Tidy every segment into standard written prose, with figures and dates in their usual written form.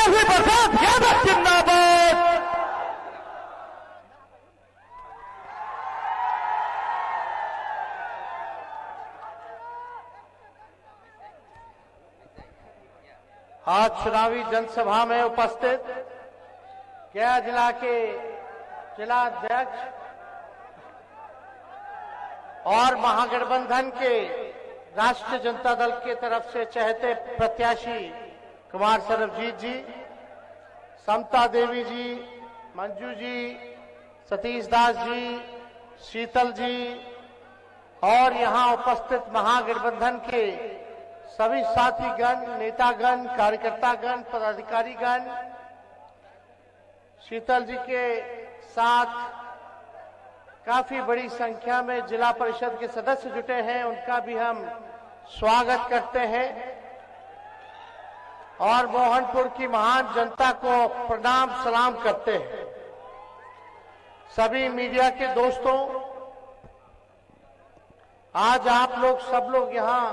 तेजस्वी प्रसाद यादव जिंदाबाद। आज चुनावी जनसभा में उपस्थित गया जिला के जिलाध्यक्ष और महागठबंधन के राष्ट्रीय जनता दल की तरफ से चहेते प्रत्याशी कुमार सरबजीत जी, समता देवी जी, मंजू जी, सतीश दास जी, शीतल जी और यहां उपस्थित महागठबंधन के सभी साथीगण, नेतागण, कार्यकर्तागण, पदाधिकारीगण, शीतल जी के साथ काफी बड़ी संख्या में जिला परिषद के सदस्य जुटे हैं, उनका भी हम स्वागत करते हैं और मोहनपुर की महान जनता को प्रणाम सलाम करते हैं। सभी मीडिया के दोस्तों, आज आप लोग सब लोग यहां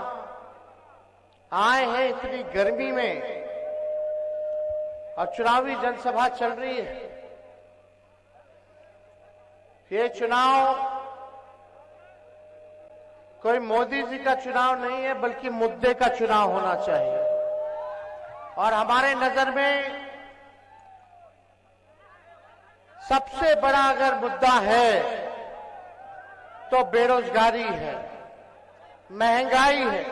आए हैं इतनी गर्मी में और चुनावी जनसभा चल रही है। ये चुनाव कोई मोदी जी का चुनाव नहीं है, बल्कि मुद्दे का चुनाव होना चाहिए। और हमारे नजर में सबसे बड़ा अगर मुद्दा है तो बेरोजगारी है, महंगाई है,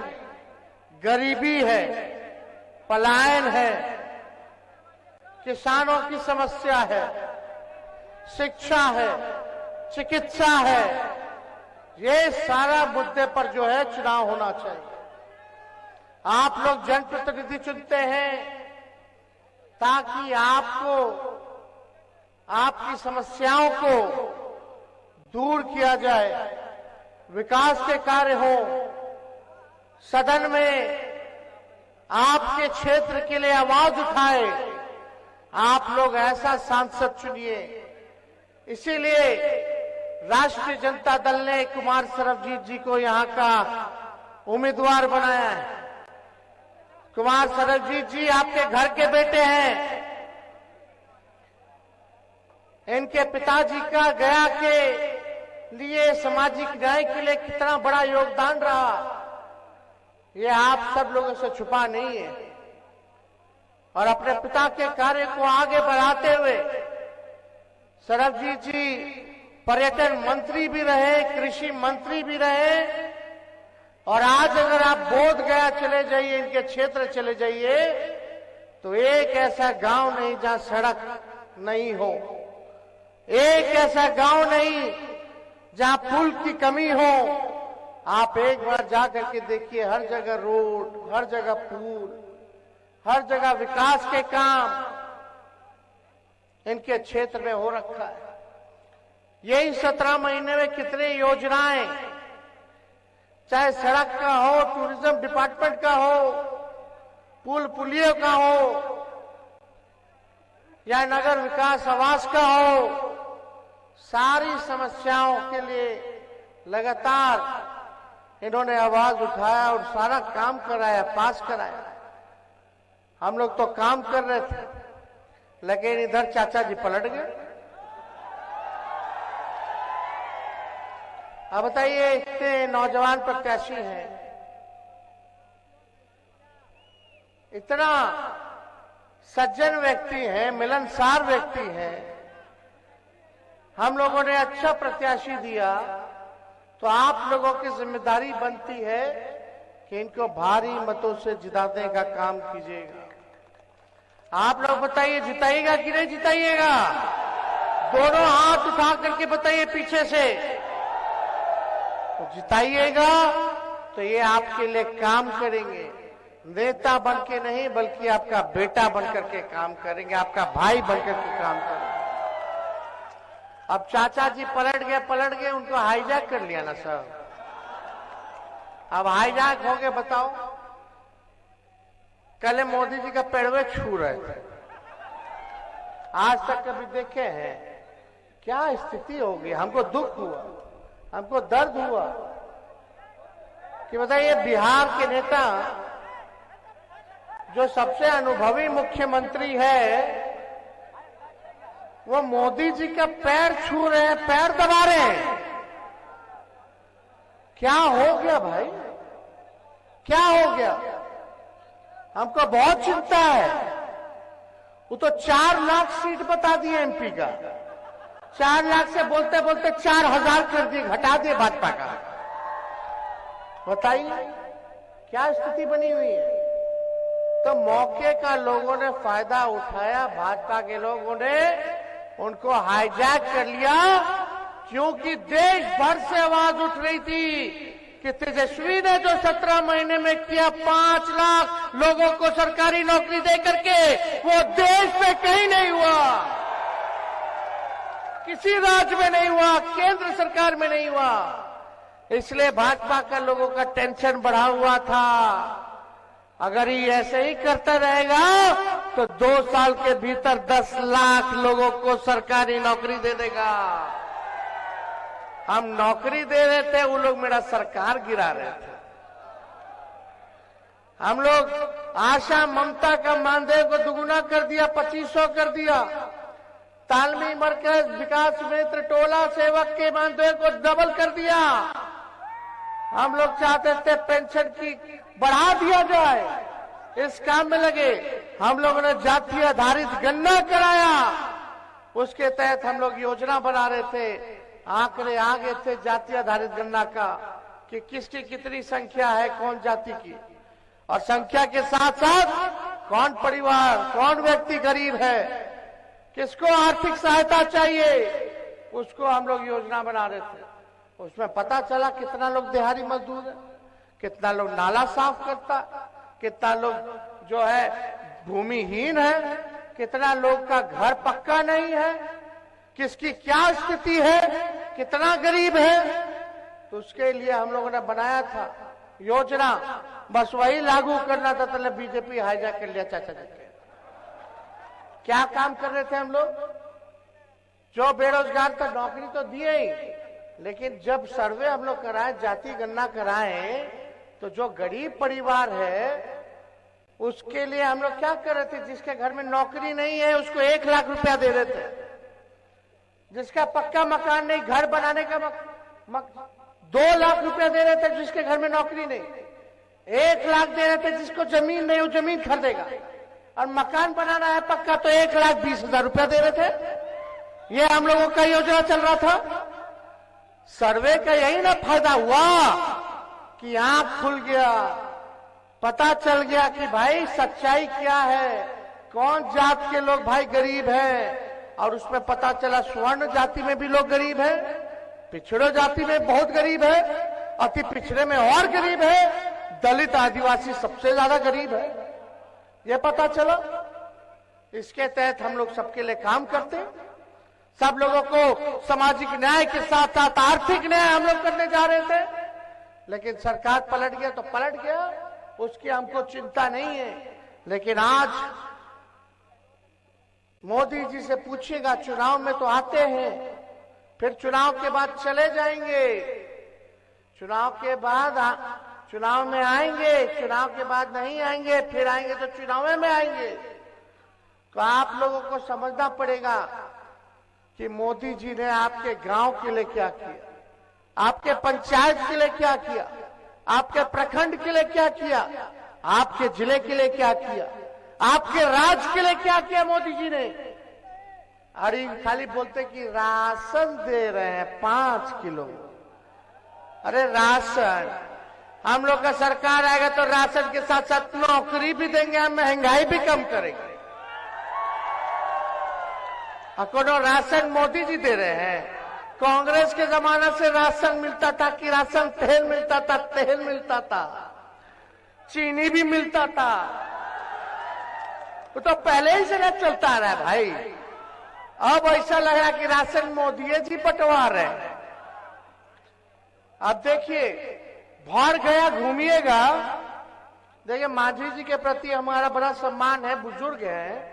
गरीबी है, पलायन है, किसानों की समस्या है, शिक्षा है, चिकित्सा है। ये सारा मुद्दे पर जो है चुनाव होना चाहिए। आप लोग जनप्रतिनिधि चुनते हैं ताकि आपको, आपकी समस्याओं को दूर किया जाए, विकास के कार्य हो, सदन में आपके क्षेत्र के लिए आवाज उठाए। आप लोग ऐसा सांसद चुनिए। इसीलिए राष्ट्रीय जनता दल ने कुमार सरबजीत जी को यहां का उम्मीदवार बनाया है। कुमार सरबजीत जी आपके घर के बेटे हैं। इनके पिताजी का गया के लिए सामाजिक न्याय के लिए कितना बड़ा योगदान रहा, ये आप सब लोगों से छुपा नहीं है। और अपने पिता के कार्य को आगे बढ़ाते हुए सरबजीत जी पर्यटन मंत्री भी रहे, कृषि मंत्री भी रहे। और आज अगर आप बोध गया चले जाइए, इनके क्षेत्र चले जाइए, तो एक ऐसा गांव नहीं जहां सड़क नहीं हो, एक ऐसा गांव नहीं जहां पुल की कमी हो। आप एक बार जाकर के देखिए, हर जगह रोड, हर जगह पुल, हर जगह विकास के काम इनके क्षेत्र में हो रखा है। यही 17 महीने में कितने योजनाएं, चाहे सड़क का हो, टूरिज्म डिपार्टमेंट का हो, पुल पुलियों का हो, या नगर विकास आवास का हो, सारी समस्याओं के लिए लगातार इन्होंने आवाज उठाया और सारा काम कराया, पास कराया। हम लोग तो काम कर रहे थे, लेकिन इधर चाचा जी पलट गए। अब बताइए, इतने नौजवान प्रत्याशी हैं, इतना सज्जन व्यक्ति हैं, मिलनसार व्यक्ति हैं, हम लोगों ने अच्छा प्रत्याशी दिया, तो आप लोगों की जिम्मेदारी बनती है कि इनको भारी मतों से जिताने का काम कीजिएगा। आप लोग बताइए, जिताइएगा कि नहीं जिताइएगा? दोनों हाथ उठा करके बताइए पीछे से। तो जिताइएगा तो ये आपके लिए काम करेंगे, नेता बन के नहीं, बल्कि आपका बेटा बनकर के काम करेंगे, आपका भाई बनकर के काम करेंगे। अब चाचा जी पलट गए, उनको हाईजैक कर लिया ना सर। अब हाईजैक हो गए, बताओ। कल मोदी जी का पेड़वे छू रहे थे, आज तक कभी देखे हैं? क्या स्थिति होगी? हमको दुख हुआ, हमको दर्द हुआ कि बताइए, बिहार के नेता जो सबसे अनुभवी मुख्यमंत्री है, वो मोदी जी का पैर छू रहे हैं, पैर दबा रहे हैं। क्या हो गया भाई, क्या हो गया? हमको बहुत चिंता है। वो तो 4 लाख सीट बता दिए एमपी का, 4 लाख से बोलते बोलते 4000 कर दिए, घटा दिए भाजपा का। बताइए क्या स्थिति बनी हुई है। तो मौके का लोगों ने फायदा उठाया, भाजपा के लोगों ने उनको हाईजैक कर लिया, क्योंकि देश भर से आवाज उठ रही थी कि तेजस्वी ने जो 17 महीने में किया, 5 लाख लोगों को सरकारी नौकरी दे करके, वो देश में कहीं नहीं हुआ, किसी राज्य में नहीं हुआ, केंद्र सरकार में नहीं हुआ। इसलिए भाजपा का लोगों का टेंशन बढ़ा हुआ था। अगर ये ऐसे ही करता रहेगा तो 2 साल के भीतर 10 लाख लोगों को सरकारी नौकरी दे देगा। हम नौकरी दे रहे थे, वो लोग मेरा सरकार गिरा रहे थे। हम लोग आशा ममता का मानदेय को दुगुना कर दिया, 2500 कर दिया। तालमी मरकज विकास मित्र टोला सेवक के मानदेय को डबल कर दिया। हम लोग चाहते थे पेंशन की बढ़ा दिया जाए, इस काम में लगे। हम लोगों ने जाति आधारित गणना कराया, उसके तहत हम लोग योजना बना रहे थे। आंकड़े आ गए थे जाति आधारित गणना का कि किसकी कितनी संख्या है, कौन जाति की, और संख्या के साथ साथ कौन परिवार, कौन व्यक्ति गरीब है, किसको आर्थिक सहायता चाहिए, उसको हम लोग योजना बना रहे थे। उसमें पता चला कितना लोग दिहाड़ी मजदूर है, कितना लोग नाला साफ करता, कितना लोग जो है भूमिहीन है, कितना लोग का घर पक्का नहीं है, किसकी क्या स्थिति है, कितना गरीब है। तो उसके लिए हम लोगों ने बनाया था योजना, बस वही लागू करना था। तो बीजेपी हाईजैक कर लिया चाचा जी के। क्या काम कर रहे थे हम लोग? जो बेरोजगार था नौकरी तो दिए ही, लेकिन जब सर्वे हम लोग कराए, जाति गणना कराए, तो जो गरीब परिवार है उसके लिए हम लोग क्या कर रहे थे, जिसके घर में नौकरी नहीं है उसको 1 लाख रुपया दे रहे थे। जिसका पक्का मकान नहीं, घर बनाने का 2 लाख रुपया दे रहे थे जिसके घर में नौकरी नहीं। 1 लाख दे रहे थे जिसको जमीन नहीं, वो जमीन खरीदेगा। और मकान बनाना है पक्का तो 1,20,000 रुपया दे रहे थे। ये हम लोगों का योजना चल रहा था। सर्वे का यही ना फायदा हुआ कि आंख खुल गया, पता चल गया कि भाई सच्चाई क्या है, कौन जात के लोग भाई गरीब हैं। और उसमें पता चला स्वर्ण जाति में भी लोग गरीब है, पिछड़ो जाति में बहुत गरीब है, अति पिछड़े में और गरीब है, दलित आदिवासी सबसे ज्यादा गरीब है, यह पता चला। इसके तहत हम लोग सबके लिए काम करते हैं। सब लोगों को सामाजिक न्याय के साथ साथ आर्थिक न्याय हम लोग करने जा रहे थे, लेकिन सरकार पलट गया तो पलट गया, उसकी हमको चिंता नहीं है। लेकिन आज मोदी जी से पूछिएगा, चुनाव में तो आते हैं, फिर चुनाव के बाद चले जाएंगे, चुनाव के बाद चुनाव में आएंगे, चुनाव के बाद नहीं आएंगे, फिर आएंगे तो चुनाव में आएंगे। तो आप लोगों को समझना पड़ेगा कि मोदी जी ने आपके गांव के लिए क्या किया, आपके पंचायत के लिए क्या किया, आपके प्रखंड के लिए क्या किया, आपके जिले के लिए क्या किया, आपके राज्य के लिए क्या किया मोदी जी ने। अरे खाली बोलते कि राशन दे रहे हैं 5 किलो। अरे राशन, हम लोग का सरकार आएगा तो राशन के साथ साथ नौकरी भी देंगे, हम महंगाई भी कम करेंगे। कोनो राशन मोदी जी दे रहे हैं। कांग्रेस के जमाने से राशन मिलता था कि राशन तेल मिलता था, तेल मिलता था, चीनी भी मिलता था, वो तो पहले ही से ना चलता आ रहा है भाई। अब ऐसा लग रहा है कि राशन मोदी जी बंटवा रहे हैं। अब देखिए, भर गया घूमिएगा, देखिए मांझी जी के प्रति हमारा बड़ा सम्मान है, बुजुर्ग है,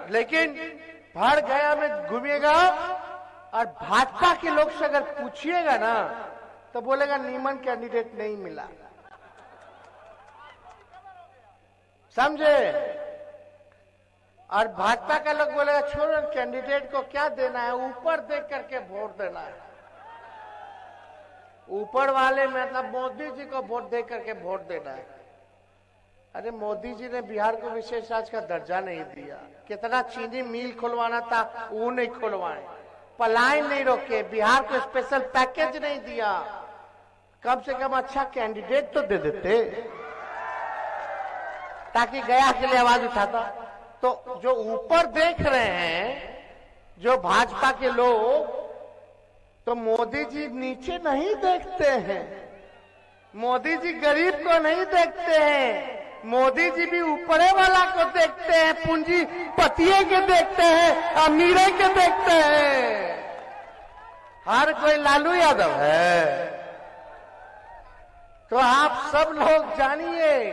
लेकिन भर गया में घूमिएगा और भाजपा के लोग से अगर पूछिएगा ना तो बोलेगा नीमन कैंडिडेट नहीं मिला। समझे? और भाजपा का लोग बोलेगा छोड़ो, कैंडिडेट को क्या देना है, ऊपर देख करके वोट देना है। ऊपर वाले मतलब मोदी जी को वोट दे करके वोट देना है। अरे मोदी जी ने बिहार को विशेष राज्य का दर्जा नहीं दिया। कितना चीनी मिल खुलवाना था वो नहीं खुलवाए, पलायन नहीं रोके, बिहार को स्पेशल पैकेज नहीं दिया। कम से कम अच्छा कैंडिडेट तो दे देते ताकि गया के लिए आवाज उठाता। तो जो ऊपर देख रहे हैं जो भाजपा के लोग, तो मोदी जी नीचे नहीं देखते हैं, मोदी जी गरीब को नहीं देखते हैं, मोदी जी भी ऊपरे वाला को देखते हैं, पूंजीपतिये के देखते हैं, अमीरे के देखते हैं। हर कोई लालू यादव है। तो आप सब लोग जानिए,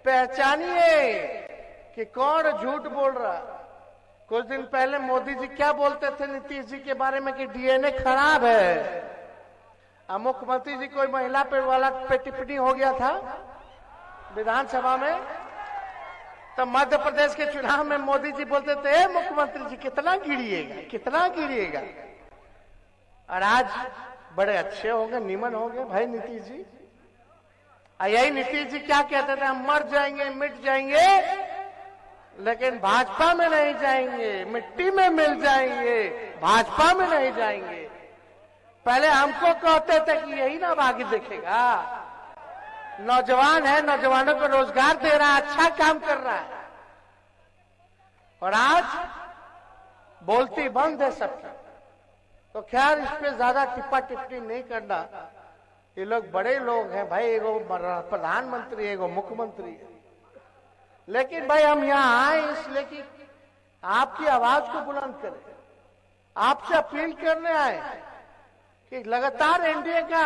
पहचानिए कि कौन झूठ बोल रहा। कुछ दिन पहले मोदी जी क्या बोलते थे नीतीश जी के बारे में कि डीएनए खराब है। अब मुख्यमंत्री जी कोई महिला पे वाला पे टिप्पणी हो गया था विधानसभा में, तो मध्य प्रदेश के चुनाव में मोदी जी बोलते थे मुख्यमंत्री जी कितना गिरिएगा, कितना गिरिएगा। और आज बड़े अच्छे हो गए, निमन हो गए भाई नीतीश जी। यही नीतीश जी क्या कहते थे, हम मर जाएंगे, मिट जाएंगे, लेकिन भाजपा में नहीं जाएंगे, मिट्टी में मिल जाएंगे, भाजपा में नहीं जाएंगे। पहले हमको कहते थे कि यही ना आगे देखेगा, नौजवान है, नौजवानों को रोजगार दे रहा है, अच्छा काम कर रहा है। और आज बोलती बंद है सबकी। तो खैर इस पे ज्यादा टिप्पा टिप्पणी नहीं करना। ये लोग बड़े लोग हैं भाई, एगो प्रधानमंत्री, एगो मुख्यमंत्री है। लेकिन भाई हम यहाँ आए इसलिए कि आपकी आवाज को बुलंद करें, आपसे अपील करने आए कि लगातार एनडीए का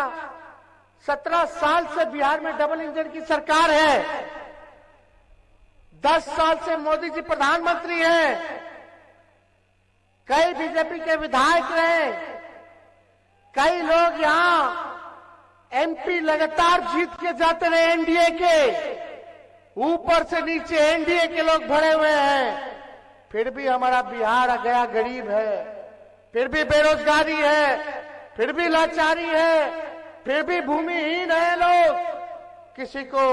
17 साल से बिहार में डबल इंजन की सरकार है, 10 साल से मोदी जी प्रधानमंत्री हैं, कई बीजेपी के विधायक रहे, कई लोग यहाँ एमपी लगातार जीत के जाते रहे एनडीए के, ऊपर से नीचे एनडीए के लोग भरे हुए हैं। फिर भी हमारा बिहार गया गरीब है, फिर भी बेरोजगारी है, फिर भी लाचारी है, फिर भी भूमिहीन है लोग, किसी को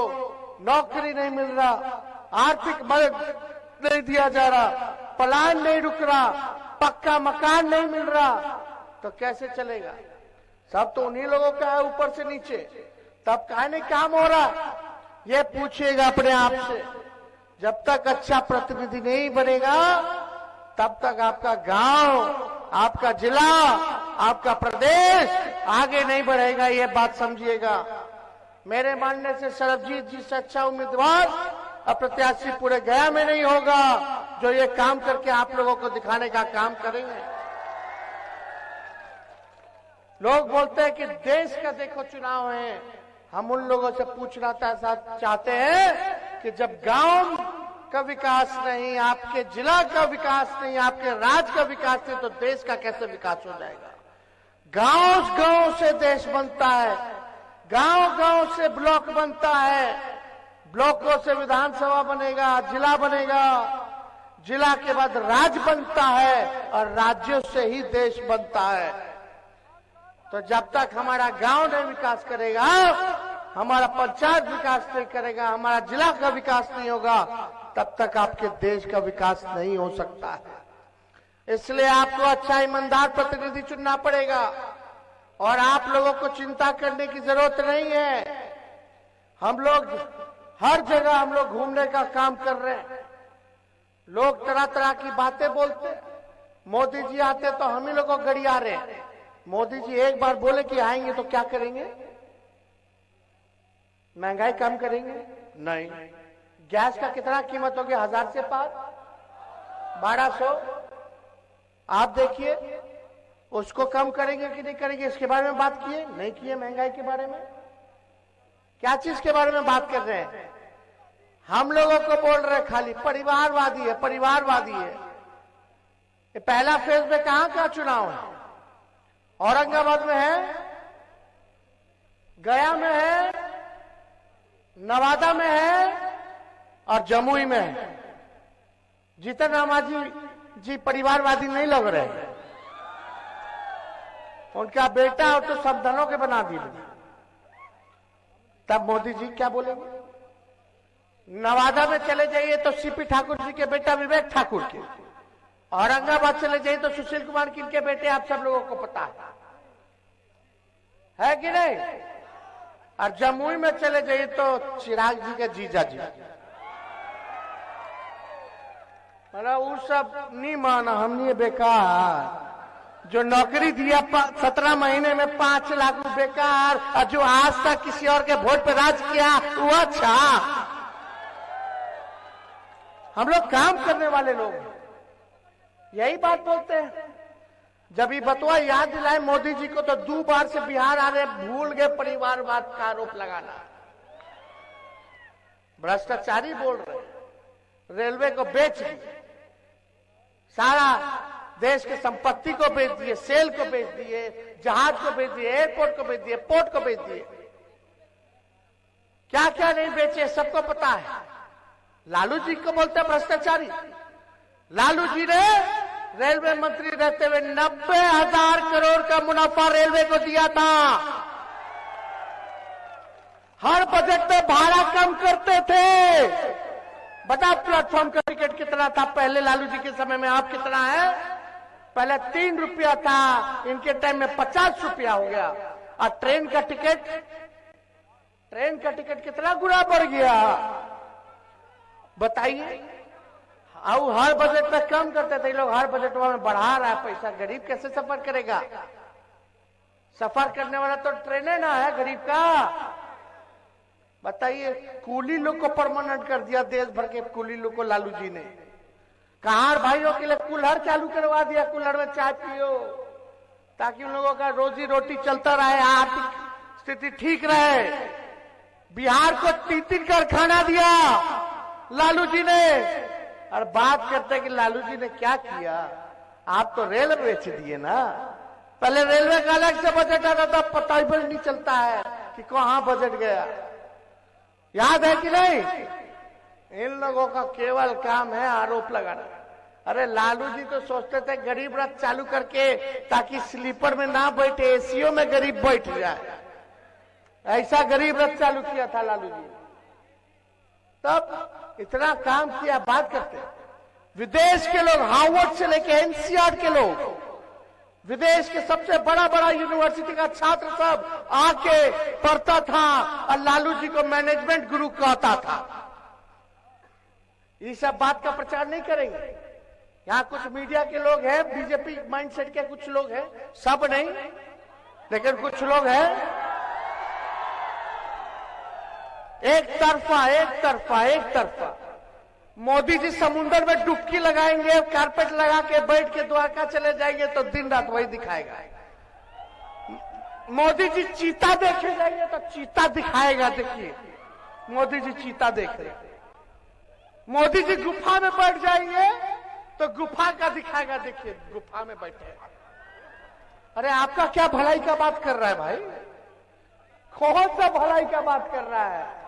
नौकरी नहीं मिल रहा, आर्थिक मदद नहीं दिया जा रहा, पलायन नहीं रुक रहा, पक्का मकान नहीं मिल रहा। तो कैसे चलेगा? सब तो उन्हीं लोगों का है ऊपर से नीचे, तब काहे नहीं काम हो रहा? ये पूछिएगा अपने आप से। जब तक अच्छा प्रतिनिधि नहीं बनेगा तब तक आपका गांव, आपका जिला, आपका प्रदेश आगे नहीं बढ़ेगा, ये बात समझिएगा। मेरे मानने से सरबजीत जी से अच्छा उम्मीदवार और प्रत्याशी पूरे गया में नहीं होगा जो ये काम करके आप लोगों को दिखाने का काम करेंगे। लोग बोलते हैं कि देश का देखो चुनाव है, हम उन लोगों से पूछना चाहते हैं कि जब गांव का विकास नहीं, आपके जिला का विकास नहीं, आपके राज्य का विकास नहीं, तो देश का कैसे विकास हो जाएगा? गांव गांव से देश बनता है, गांव गांव से ब्लॉक बनता है, ब्लॉकों से विधानसभा बनेगा, जिला बनेगा, जिला के बाद राज्य बनता है और राज्यों से ही देश बनता है। तो जब तक हमारा गांव नहीं विकास करेगा, हमारा पंचायत विकास नहीं करेगा, हमारा जिला का विकास नहीं होगा, तब तक आपके देश का विकास नहीं हो सकता है। इसलिए आपको अच्छा ईमानदार प्रतिनिधि चुनना पड़ेगा और आप लोगों को चिंता करने की जरूरत नहीं है। हम लोग हर जगह हम लोग घूमने का काम कर रहे हैं। लोग तरह तरह की बातें बोलते, मोदी जी आते तो हम ही लोगों को गरिया रहे हैं। मोदी जी एक बार बोले कि आएंगे तो क्या करेंगे? महंगाई कम करेंगे? नहीं। गैस का कितना कीमत हो गया? 1000 से पार, 1200। आप देखिए उसको कम करेंगे कि नहीं करेंगे, इसके बारे में बात किए? नहीं किए। महंगाई के बारे में क्या चीज के बारे में बात कर रहे हैं? हम लोगों को बोल रहे खाली परिवारवादी है, परिवारवादी है। ये पहला फेज में कहां का चुनाव है? औरंगाबाद में है, गया में है, नवादा में है, और जमुई में जीतन राम मांझी जी परिवारवादी नहीं लग रहे, उनका बेटा हो तो सब धनों के बना दिए, तब मोदी जी क्या बोलेंगे? नवादा में चले जाइए तो सीपी ठाकुर जी के बेटा विवेक ठाकुर के, औरंगाबाद चले जाइए तो सुशील कुमार किनके बेटे आप सब लोगों को पता है कि नहीं? और जमुई में चले जाइए तो चिराग जी के जीजा जी, मतलब वो सब नहीं माना, हमने बेकार जो नौकरी दिया 17 महीने में 5 लाख रुपए बेकार, और जो आज तक किसी और के वोट पे राज किया वो अच्छा। हम लोग काम करने वाले लोग यही बात बोलते हैं। जब ये बतवा याद दिलाए मोदी जी को तो 2 बार से बिहार आ रहे, भूल गए परिवारवाद का आरोप लगाना। भ्रष्टाचारी बोल रहे, रेलवे को बेच दिए, सारा देश की संपत्ति को बेच दिए, सेल को बेच दिए, जहाज को बेच दिए, एयरपोर्ट को बेच दिए, पोर्ट को बेच दिए, क्या क्या नहीं बेचे सबको पता है। लालू जी को बोलते हैं भ्रष्टाचारी। लालू जी ने रेलवे मंत्री रहते हुए 90,000 करोड़ का मुनाफा रेलवे को दिया था। हर बजट में भाड़ा कम करते थे। बता प्लेटफॉर्म का टिकट कितना था पहले लालू जी के समय में, आप कितना है? पहले 3 रुपया था, इनके टाइम में 50 रुपया हो गया। और ट्रेन का टिकट कितना गुना बढ़ गया बताइए। और हर बजट में कम करते थे लोग, हर बजट में बढ़ा रहा है पैसा। गरीब कैसे सफर करेगा? सफर करने वाला तो ट्रेन ना है गरीब का। बताइए, कूली लोग को परमानेंट कर दिया, देश भर के कूली लोग को लालू जी ने। कहार भाइयों के लिए कुल्हड़ चालू करवा दिया, कुल्हड़ में चाय पियो ताकि उन लोगों का रोजी रोटी चलता रहे, आर्थिक स्थिति ठीक रहे। बिहार को 3 कारखाना दिया लालू जी ने। और बात करते हैं कि लालू जी ने क्या किया, आप तो रेल बेच दिए ना। पहले रेलवे का अलग से बजट आता था, पता ही नहीं चलता है कि कहां बजट गया, याद है कि नहीं? इन लोगों का केवल काम है आरोप लगाना। अरे लालू जी तो सोचते थे गरीब रथ चालू करके ताकि स्लीपर में ना बैठे, एसीओ में गरीब बैठ जाए, ऐसा गरीब रथ चालू किया था लालू जी। तब इतना काम किया, बात करते। विदेश के लोग, हार्वर्ड से लेके एनसीआर के लोग, विदेश के सबसे बड़ा बड़ा यूनिवर्सिटी का छात्र सब आके पढ़ता था और लालू जी को मैनेजमेंट गुरु कहता था। ये सब बात का प्रचार नहीं करेंगे। यहाँ कुछ मीडिया के लोग हैं, बीजेपी माइंडसेट के कुछ लोग हैं, सब नहीं लेकिन कुछ लोग हैं एक तरफा। मोदी जी समुद्र में डुबकी लगाएंगे, कारपेट लगा के बैठ के द्वारका चले जाएंगे तो दिन रात वही दिखाएगा। मोदी जी चीता देखे जाएंगे तो चीता दिखाएगा। देखिए मोदी जी चीता देख रहे। मोदी जी गुफा में बैठ जाएंगे तो गुफा का दिखाएगा। देखिए गुफा में बैठे। अरे आपका क्या भलाई का बात कर रहा है भाई? कौन सा भलाई का बात कर रहा है?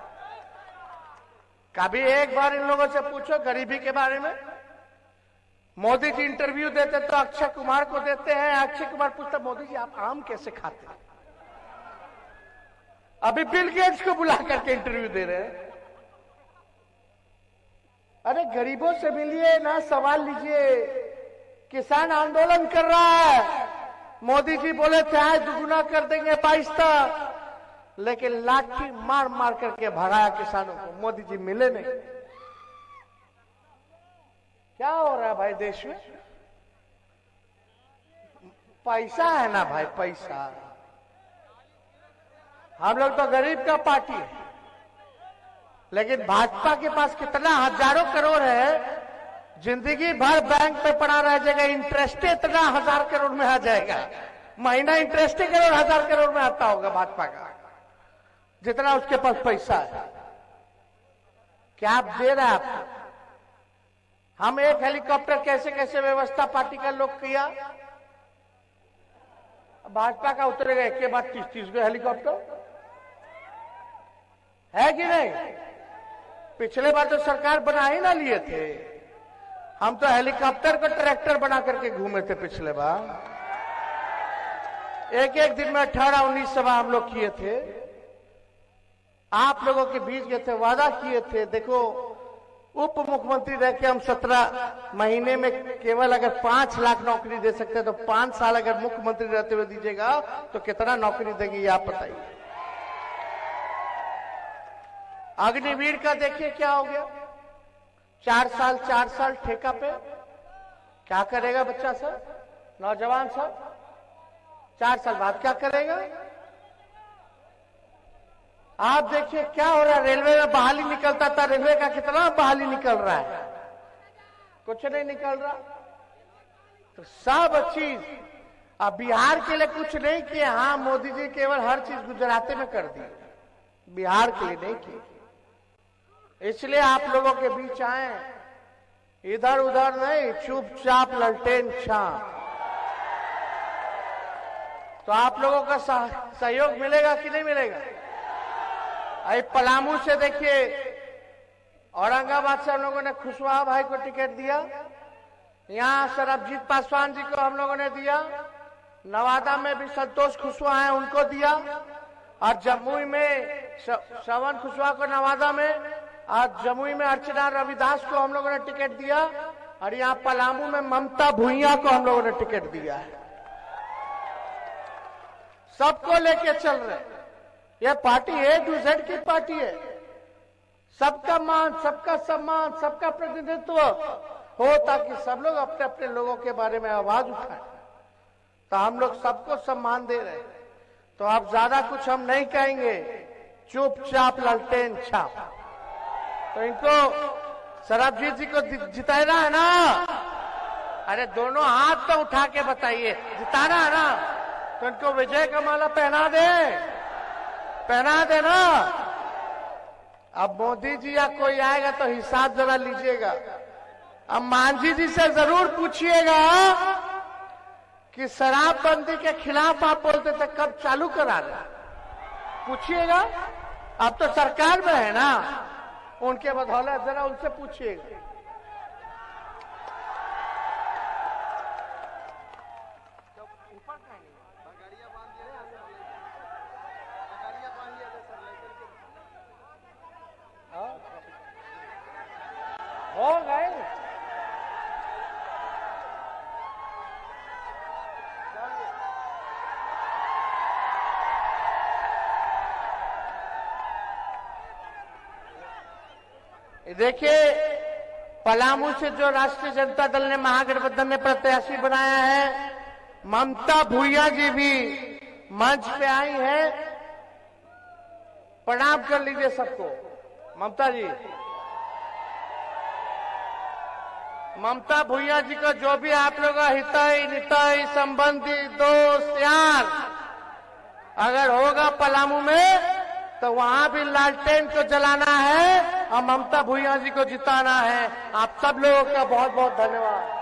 कभी एक बार इन लोगों से पूछो गरीबी के बारे में। मोदी जी इंटरव्यू देते तो अक्षय कुमार को देते हैं, अक्षय कुमार पूछता मोदी जी आप आम कैसे खाते हैं? अभी बिल गेट्स को बुला करके इंटरव्यू दे रहे हैं। अरे गरीबों से मिलिए ना, सवाल लीजिए। किसान आंदोलन कर रहा है, मोदी जी बोले चाहे दुगुना कर देंगे 22 तक, लेकिन लाठी मार मार करके भगाया किसानों को। मोदी जी मिले नहीं। क्या हो रहा है भाई देश में? पैसा है ना भाई, पैसा। हम लोग तो गरीब का पार्टी है, लेकिन भाजपा के पास कितना हजारों करोड़ है, जिंदगी भर बैंक पे पड़ा रह जाएगा। इंटरेस्ट इतना 1000 करोड़ में आ जाएगा, महीना इंटरेस्ट करोड़ 1000 करोड़ में आता होगा भाजपा का, जितना उसके पास पैसा है। क्या आप दे रहे हैं आपको? हम एक हेलीकॉप्टर कैसे कैसे व्यवस्था पार्टी का लोग किया, भाजपा का उतरेगा एक के बाद 30-30 हेलीकॉप्टर, है कि नहीं? पिछले बार तो सरकार बना ही ना लिए थे, हम तो हेलीकॉप्टर को ट्रैक्टर बना करके घूमे थे पिछले बार। एक एक दिन में 18-19 सभा हम लोग किए थे, आप लोगों के बीच गए थे, वादा किए थे। देखो उप मुख्यमंत्री रह के हम 17 महीने में केवल अगर 5 लाख नौकरी दे सकते हैं, तो 5 साल अगर मुख्यमंत्री रहते हुए दीजिएगा तो कितना नौकरी देंगे ये आप बताइए। अग्निवीर का देखिए क्या हो गया, 4 साल ठेका पे। क्या करेगा बच्चा सब, नौजवान सब 4 साल बाद क्या करेगा? आप देखिए क्या हो रहा है, रेलवे में बहाली निकलता था, रेलवे का कितना बहाली निकल रहा है, कुछ नहीं निकल रहा। तो सब चीज अब बिहार के लिए कुछ नहीं किए। हाँ, मोदी जी केवल हर चीज गुजराती में कर दी, बिहार के लिए नहीं की। इसलिए आप लोगों के बीच आए, इधर उधर नहीं, चुपचाप ललटेन छाप। तो आप लोगों का सहयोग मिलेगा कि नहीं मिलेगा? अरे पलामू से देखिए, औरंगाबाद से हम लोगों ने खुशवाहा भाई को टिकट दिया, यहाँ सरबजीत पासवान जी को हम लोगों ने दिया, नवादा में भी संतोष खुशवाहा है उनको दिया, और जमुई में श्रवण खुशवाहा को नवादा में, और जमुई में अर्चना रविदास को हम लोगों ने टिकट दिया, और यहाँ पलामू में ममता भुइया को हम लोगों ने टिकट दिया है। सबको लेके चल रहे। यह पार्टी A to Z की पार्टी है। सबका मान, सबका सम्मान, सबका प्रतिनिधित्व हो, ताकि सब लोग अपने अपने लोगों के बारे में आवाज उठाएं। तो हम लोग सबको सम्मान दे रहे हैं। तो आप ज्यादा कुछ हम नहीं कहेंगे, चुपचाप ललटेन छाप। तो इनको सरबजीत जी को जिताना है ना? अरे दोनों हाथ तो उठा के बताइए, जिताना है ना? तो इनको विजय का माला पहना दे ना। अब मोदी जी या कोई आएगा तो हिसाब जरा लीजिएगा। अब मांझी जी से जरूर पूछिएगा कि शराबबंदी के खिलाफ आप बोलते थे, कब चालू करा रहे? पूछिएगा, अब तो सरकार में है ना, उनके बदौलत जरा उनसे पूछिएगा। हो गए देखिए, पलामू से जो राष्ट्रीय जनता दल ने महागठबंधन में प्रत्याशी बनाया है, ममता भुइया जी भी मंच पे आई है। प्रणाम कर लीजिए सबको। ममता जी, ममता भुइया जी को जो भी आप लोग हितई नितई संबंधी दोस्त यार अगर होगा पलामू में, तो वहां भी लालटेन को जलाना है और ममता भुइया जी को जिताना है। आप सब लोगों का बहुत बहुत धन्यवाद।